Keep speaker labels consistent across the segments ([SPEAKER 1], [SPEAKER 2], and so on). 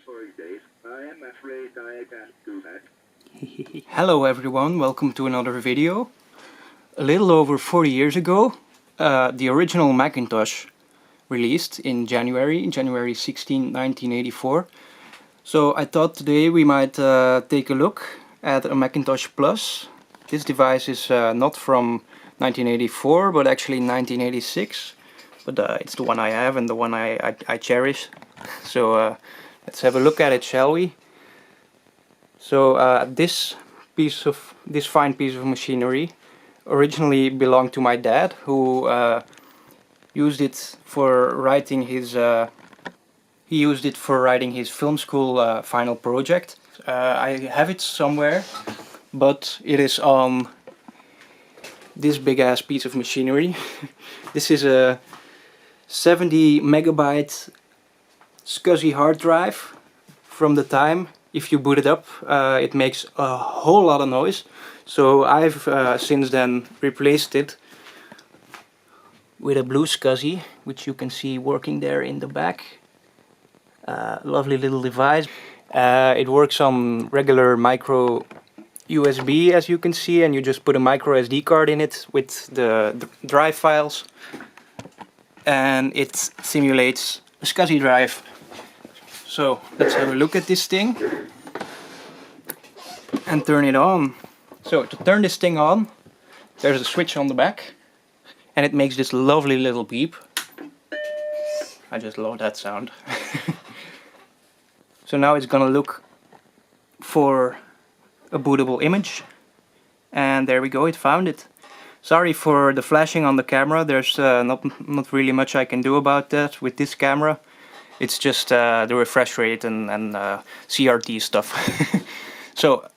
[SPEAKER 1] sorry, Dave. I am afraid I can't do that.
[SPEAKER 2] Hello everyone, welcome to another video. A little over 40 years ago, the original Macintosh released in January 16, 1984. So I thought today we might take a look at a Macintosh Plus. This device is not from 1984, but actually 1986. But it's the one I have and the one I cherish. So let's have a look at it, shall we? So this fine piece of machinery originally belonged to my dad, who used it for writing his film school final project. I have it somewhere, but it is on this big ass piece of machinery. This is a 70 megabyte Bluescsi hard drive from the time. If you boot it up, it makes a whole lot of noise. So I've since then replaced it with a Bluescsi, which you can see working there in the back. Lovely little device. It works on regular micro USB, as you can see, and you just put a micro SD card in it with the drive files, and it simulates a Bluescsi drive. So let's have a look at this thing and turn it on. So to turn this thing on, there's a switch on the back and it makes this lovely little beep. I just love that sound. So now it's gonna look for a bootable image, and there we go, it found it. Sorry for the flashing on the camera, there's not really much I can do about that with this camera. It's just the refresh rate and CRT stuff. So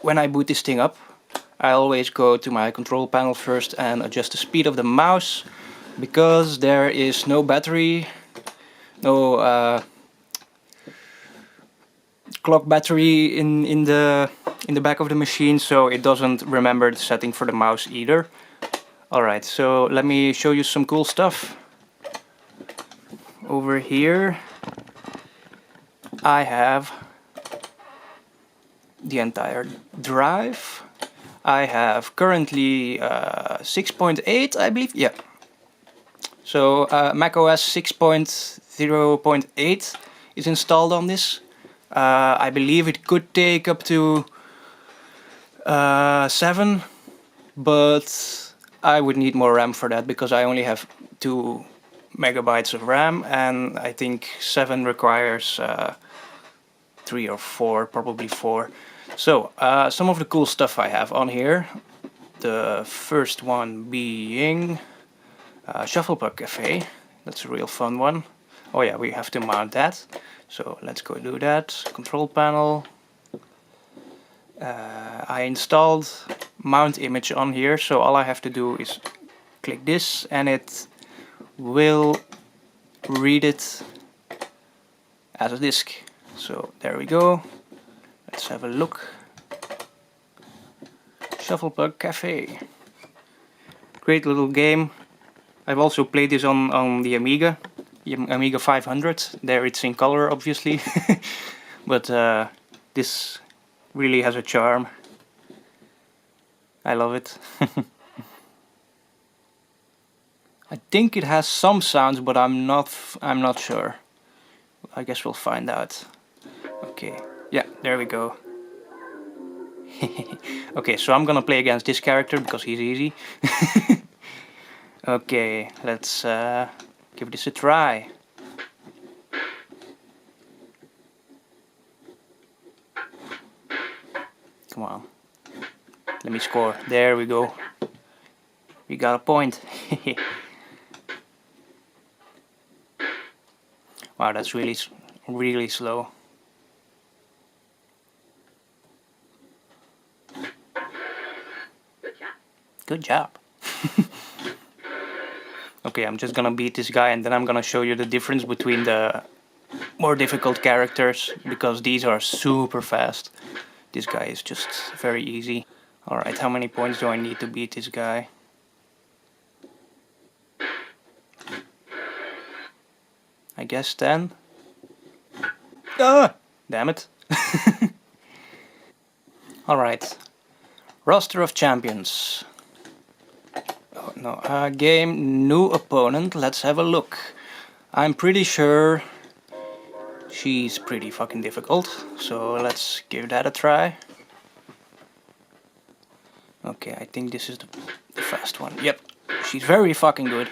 [SPEAKER 2] when I boot this thing up, I always go to my control panel first and adjust the speed of the mouse, because there is no battery, no clock battery in the back of the machine, so it doesn't remember the setting for the mouse either. Alright, so let me show you some cool stuff. Over here I have the entire drive. I have currently 6.8, I believe, yeah. So macOS 6.0.8 is installed on this. I believe it could take up to 7, but I would need more RAM for that, because I only have 2 megabytes of RAM, and I think 7 requires 3 or 4, probably 4. So some of the cool stuff I have on here. The first one being Shufflepug Cafe. That's a real fun one. Oh yeah, we have to mount that. So let's go do that. Control panel. I installed mount image on here, so all I have to do is click this and it will read it as a disk. So there we go. Let's have a look. Shufflepug Cafe. Great little game. I've also played this on the Amiga 500. There it's in color, obviously. But this really has a charm. I love it. I think it has some sounds, but I'm not sure. I guess we'll find out. Okay, yeah, there we go. Okay, so I'm gonna play against this character because he's easy. Okay, let's give this a try. Come on. Let me score. There we go. We got a point. Wow, that's really slow. Good job. Okay, I'm just gonna beat this guy and then I'm gonna show you the difference between the more difficult characters, because these are super fast. This guy is just very easy. Alright, how many points do I need to beat this guy? I guess 10. Ah! damn it. Alright, roster of champions. Oh no, game, new opponent, let's have a look. I'm pretty sure she's pretty fucking difficult, so let's give that a try. Okay, I think this is the fast one. Yep, she's very fucking good.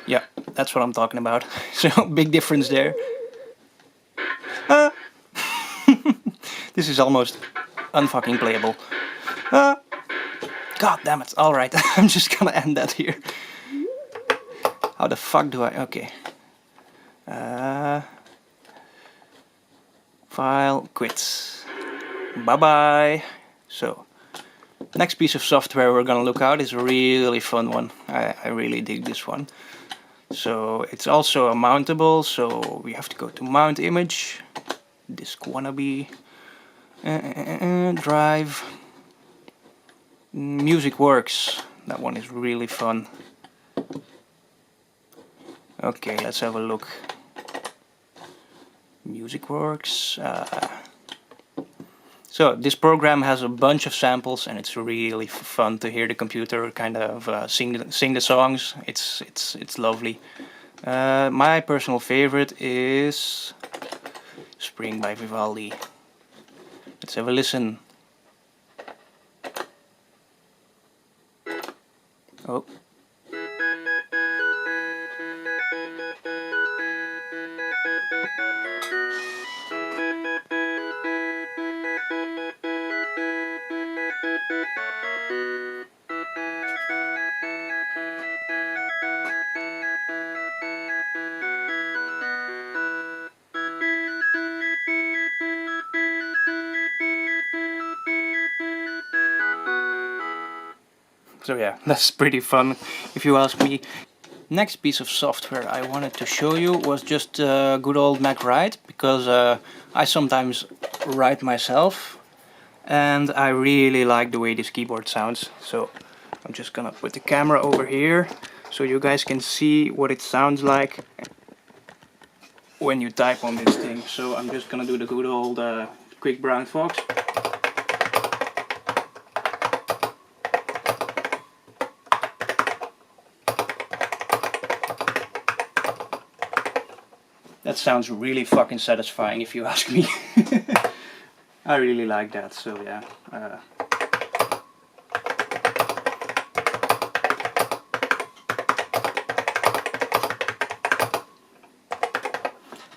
[SPEAKER 2] Yeah, that's what I'm talking about. So, big difference there. This is almost unfucking playable. God damn it. Alright, I'm just gonna end that here. How the fuck do I... Okay. File, quit. Bye-bye. So, next piece of software we're gonna look out is a really fun one. I really dig this one. So it's also a mountable, so we have to go to mount image, disk wannabe, drive, music works. That one is really fun. Okay, let's have a look. Music works. So this program has a bunch of samples, and it's really fun to hear the computer kind of sing the songs. It's lovely. My personal favorite is Spring by Vivaldi. Let's have a listen. Oh. So yeah, that's pretty fun if you ask me. Next piece of software I wanted to show you was just good old Mac Write, because I sometimes write myself and I really like the way this keyboard sounds. So I'm just gonna put the camera over here so you guys can see what it sounds like when you type on this thing. So I'm just gonna do the good old quick brown fox. That sounds really fucking satisfying if you ask me. I really like that, so yeah.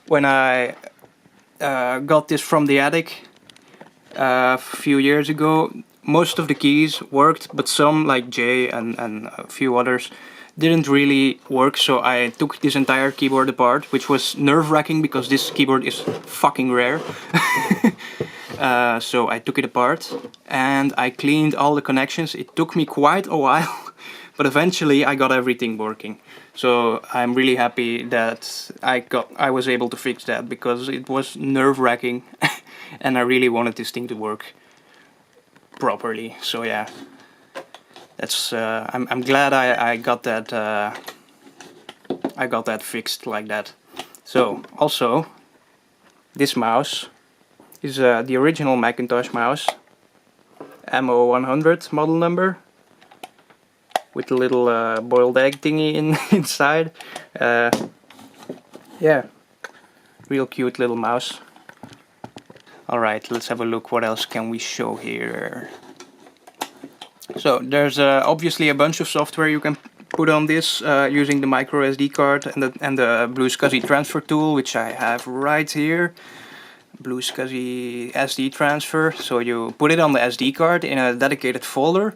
[SPEAKER 2] When I got this from the attic a few years ago, most of the keys worked, but some, like J and a few others, didn't really work, so I took this entire keyboard apart, which was nerve-wracking because this keyboard is fucking rare. So I took it apart and I cleaned all the connections. It took me quite a while, but eventually I got everything working. So I'm really happy that I was able to fix that, because it was nerve-wracking and I really wanted this thing to work properly. So yeah. That's I'm glad I got that fixed like that. So also, this mouse is the original Macintosh mouse, MO100 model number, with the little boiled egg thingy inside. Yeah, real cute little mouse. Alright, let's have a look. What else can we show here? So there's obviously a bunch of software you can put on this using the micro SD card and the Bluescsi transfer tool, which I have right here. Bluescsi SD transfer. So you put it on the SD card in a dedicated folder.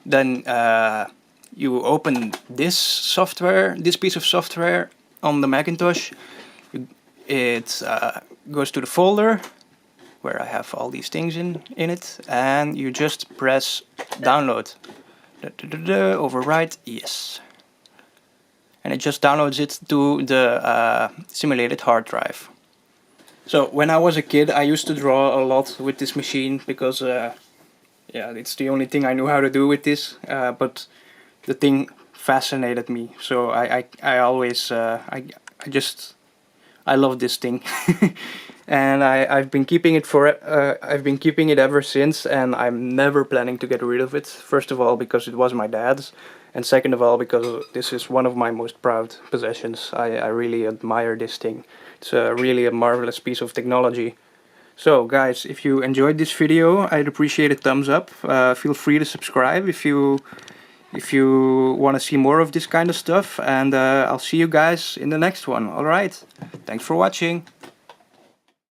[SPEAKER 2] Then you open this software, this piece of software on the Macintosh. It goes to the folder where I have all these things in it, and you just press download. Overwrite, yes. And it just downloads it to the simulated hard drive. So when I was a kid, I used to draw a lot with this machine, because yeah, it's the only thing I knew how to do with this, but the thing fascinated me, so I always I love this thing. and I've been keeping it ever since, and I'm never planning to get rid of it. First of all, because it was my dad's, and second of all, because this is one of my most proud possessions. I really admire this thing. It's really a marvelous piece of technology. So guys, if you enjoyed this video, I'd appreciate a thumbs up. Feel free to subscribe if you want to see more of this kind of stuff, and I'll see you guys in the next one. Alright, thanks for watching.